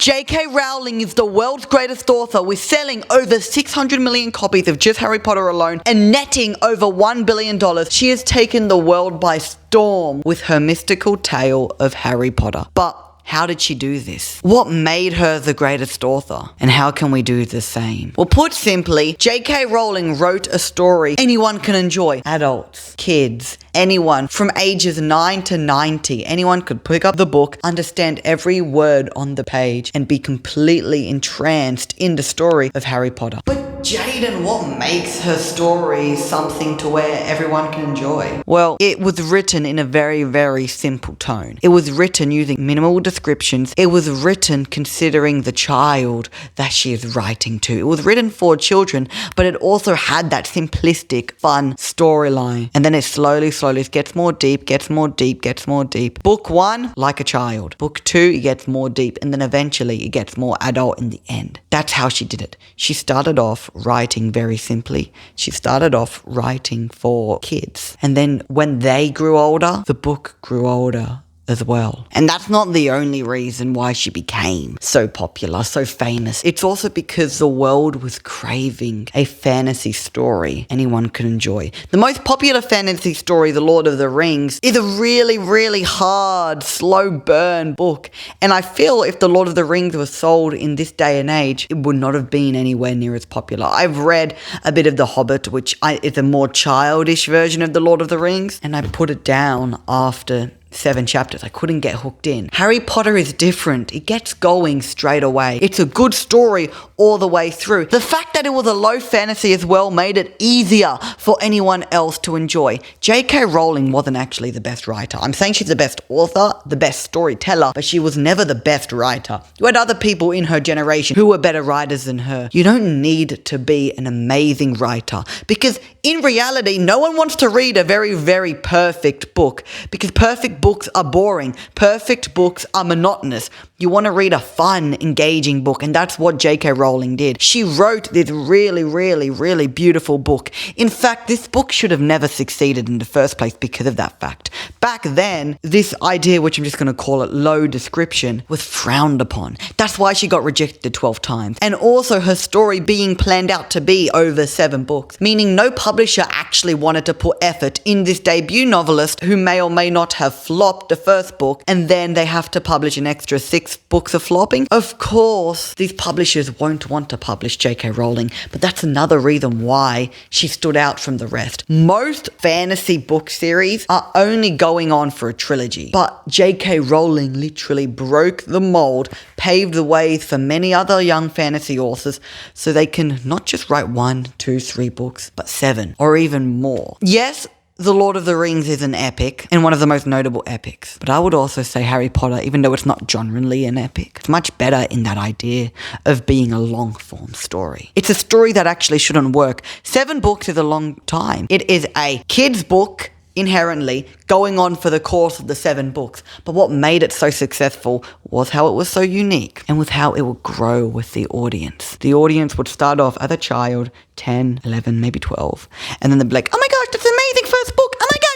JK Rowling is the world's greatest author with selling over 600 million copies of just Harry Potter alone and netting over $1 billion. She has taken the world by storm with her mystical tale of Harry Potter. But how did she do this? What made her the greatest author? And how can we do the same? Well, put simply, JK Rowling wrote a story anyone can enjoy. Adults, kids, anyone from ages 9 to 90. Anyone could pick up the book, understand every word on the page, and be completely entranced in the story of Harry Potter. But Jaden, what makes her story something to where everyone can enjoy? Well, it was written in a very, very simple tone. It was written using minimal descriptions. It was written considering the child that she is writing to. It was written for children, but it also had that simplistic, fun storyline. And then it slowly gets more deep. Book 1, like a child. Book 2, it gets more deep. And then eventually it gets more adult in the end. That's how she did it. She started off writing very simply. She started off writing for kids. And then when they grew older, the book grew older as well. And that's not the only reason why she became so popular, so famous. It's also because the world was craving a fantasy story anyone could enjoy. The most popular fantasy story, The Lord of the Rings, is a really, really hard, slow burn book. And I feel if The Lord of the Rings was sold in this day and age, it would not have been anywhere near as popular. I've read a bit of The Hobbit, which is a more childish version of The Lord of the Rings, and I put it down after 7 chapters. I couldn't get hooked in. Harry Potter is different. It gets going straight away. It's a good story all the way through. The fact that it was a low fantasy as well made it easier for anyone else to enjoy. JK Rowling wasn't actually the best writer. I'm saying she's the best author, the best storyteller, but she was never the best writer. You had other people in her generation who were better writers than her. You don't need to be an amazing writer because in reality, no one wants to read a very, very perfect book because perfect books are boring. Perfect books are monotonous. You want to read a fun, engaging book, and that's what JK Rowling did. She wrote this really, really, really beautiful book. In fact, this book should have never succeeded in the first place because of that fact. Back then, this idea, which I'm just going to call it low description, was frowned upon. That's why she got rejected 12 times. And also her story being planned out to be over 7 books, meaning no publisher actually wanted to put effort in this debut novelist who may or may not have flopped the first book, and then they have to publish an extra 6 books of flopping. Of course, these publishers won't want to publish JK Rowling, but that's another reason why she stood out from the rest. Most fantasy book series are only going on for a trilogy, but JK Rowling literally broke the mold, paved the way for many other young fantasy authors so they can not just write 1, 2, 3 books, but 7 or even more. Yes, The Lord of the Rings is an epic and one of the most notable epics. But I would also say Harry Potter, even though it's not genrely an epic, it's much better in that idea of being a long-form story. It's a story that actually shouldn't work. 7 books is a long time. It is a kid's book inherently going on for the course of the 7 books. But what made it so successful was how it was so unique and with how it would grow with the audience. The audience would start off as a child, 10, 11, maybe 12. And then they'd be like, oh my gosh, that's an amazing first book. Oh my gosh.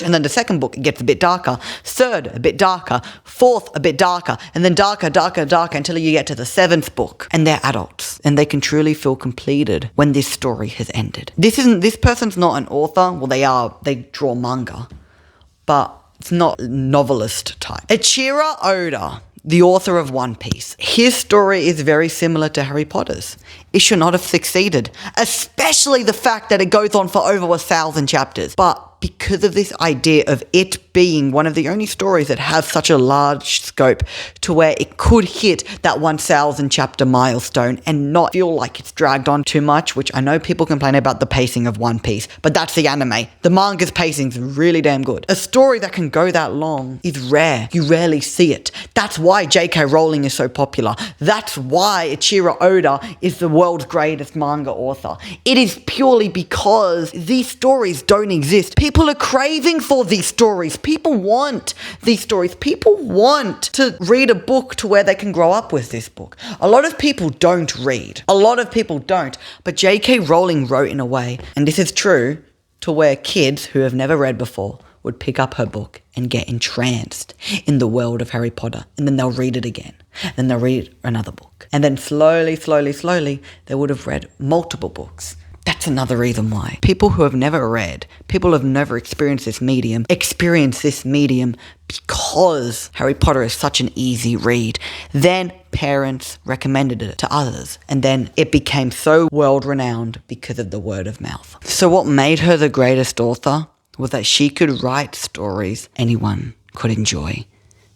And then the second book, it gets a bit darker. Third, a bit darker. Fourth, a bit darker. And then darker until you get to the 7th book. And they're adults. And they can truly feel completed when this story has ended. This person's not an author. Well, they draw manga. But it's not novelist type. Eiichiro Oda, the author of One Piece. His story is very similar to Harry Potter's. It should not have succeeded, especially the fact that it goes on for over 1,000 chapters. But because of this idea of it being one of the only stories that have such a large scope to where it could hit that 1,000 chapter milestone and not feel like it's dragged on too much, which I know people complain about the pacing of One Piece, but that's the anime. The manga's pacing is really damn good. A story that can go that long is rare. You rarely see it. That's why JK Rowling is so popular. That's why Eiichiro Oda is the world's greatest manga author. It is purely because these stories don't exist. People are craving for these stories. People want these stories. People want to read a book to where they can grow up with this book. A lot of people don't read. A lot of people don't. But JK Rowling wrote in a way, and this is true, to where kids who have never read before would pick up her book and get entranced in the world of Harry Potter, and then they'll read it again. Then they'll read another book. And then slowly, they would have read multiple books. That's another reason why. People who have never read, people who have never experienced this medium, experience this medium because Harry Potter is such an easy read. Then parents recommended it to others, and then it became so world-renowned because of the word of mouth. So what made her the greatest author was that she could write stories anyone could enjoy.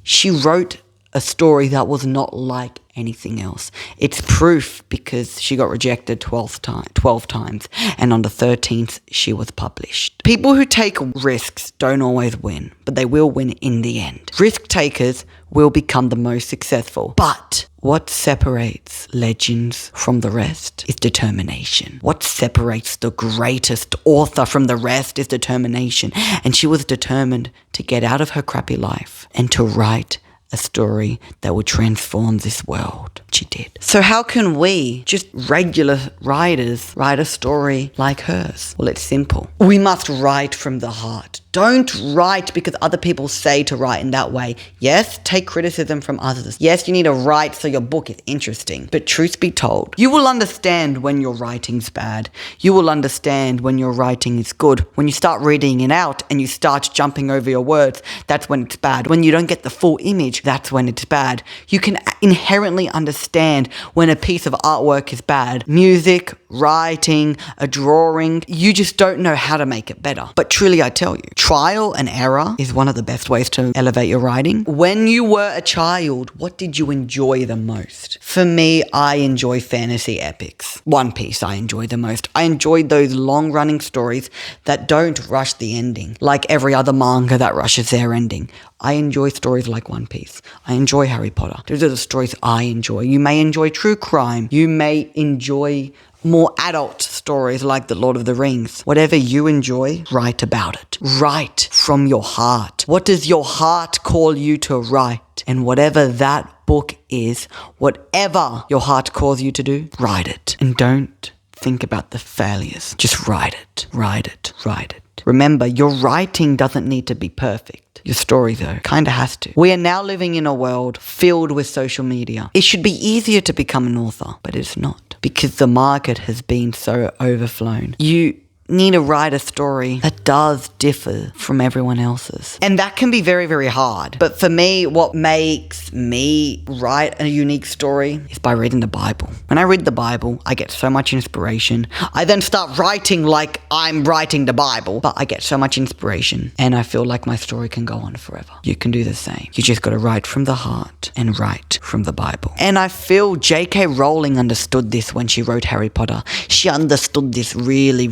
She wrote a story that was not like anything else. It's proof because she got rejected 12 times, and on the 13th she was published. People who take risks don't always win, but they will win in the end. Risk takers will become the most successful. But what separates legends from the rest is determination. What separates the greatest author from the rest is determination. And she was determined to get out of her crappy life and to write a story that would transform this world. She did. So how can we, just regular writers, write a story like hers? Well, it's simple. We must write from the heart. Don't write because other people say to write in that way. Yes, take criticism from others. Yes, you need to write so your book is interesting. But truth be told, you will understand when your writing's bad. You will understand when your writing is good. When you start reading it out and you start jumping over your words, that's when it's bad. When you don't get the full image, that's when it's bad. You can inherently understand when a piece of artwork is bad. Music, writing, a drawing, you just don't know how to make it better. But truly, I tell you, trial and error is one of the best ways to elevate your writing. When you were a child, what did you enjoy the most? For me, I enjoy fantasy epics. One Piece I enjoy the most. I enjoyed those long-running stories that don't rush the ending, like every other manga that rushes their ending. I enjoy stories like One Piece. I enjoy Harry Potter. Those are the stories I enjoy. You may enjoy true crime. You may enjoy more adult stories like The Lord of the Rings. Whatever you enjoy, write about it. Write from your heart. What does your heart call you to write? And whatever that book is, whatever your heart calls you to do, write it. And don't think about the failures. Just write it. Write it. Write it. Remember, your writing doesn't need to be perfect. Your story, though, kind of has to. We are now living in a world filled with social media. It should be easier to become an author, but it's not, because the market has been so overflown. You need to write a story that does differ from everyone else's. And that can be very, very hard. But for me, what makes me write a unique story is by reading the Bible. When I read the Bible, I get so much inspiration. I then start writing like I'm writing the Bible, but I get so much inspiration and I feel like my story can go on forever. You can do the same. You just got to write from the heart and write from the Bible. And I feel JK Rowling understood this when she wrote Harry Potter. She understood this really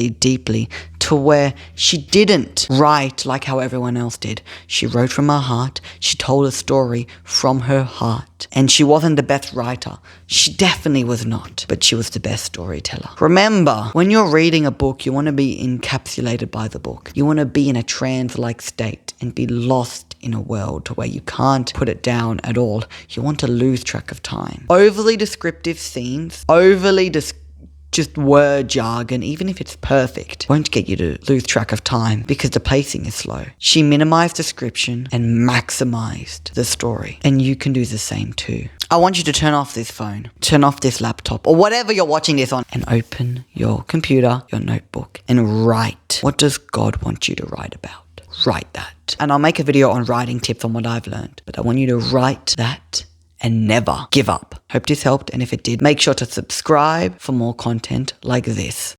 deeply, to where she didn't write like how everyone else did. She wrote from her heart. She told a story from her heart. And she wasn't the best writer. She definitely was not. But she was the best storyteller. Remember, when you're reading a book, you want to be encapsulated by the book. You want to be in a trance-like state and be lost in a world to where you can't put it down at all. You want to lose track of time. Overly descriptive scenes, just word jargon, even if it's perfect, won't get you to lose track of time because the pacing is slow. She minimized description and maximized the story. And you can do the same too. I want you to turn off this phone, turn off this laptop, or whatever you're watching this on, and open your computer, your notebook, and write. What does God want you to write about? Write that. And I'll make a video on writing tips on what I've learned, but I want you to write that and never give up. Hope this helped, and if it did, make sure to subscribe for more content like this.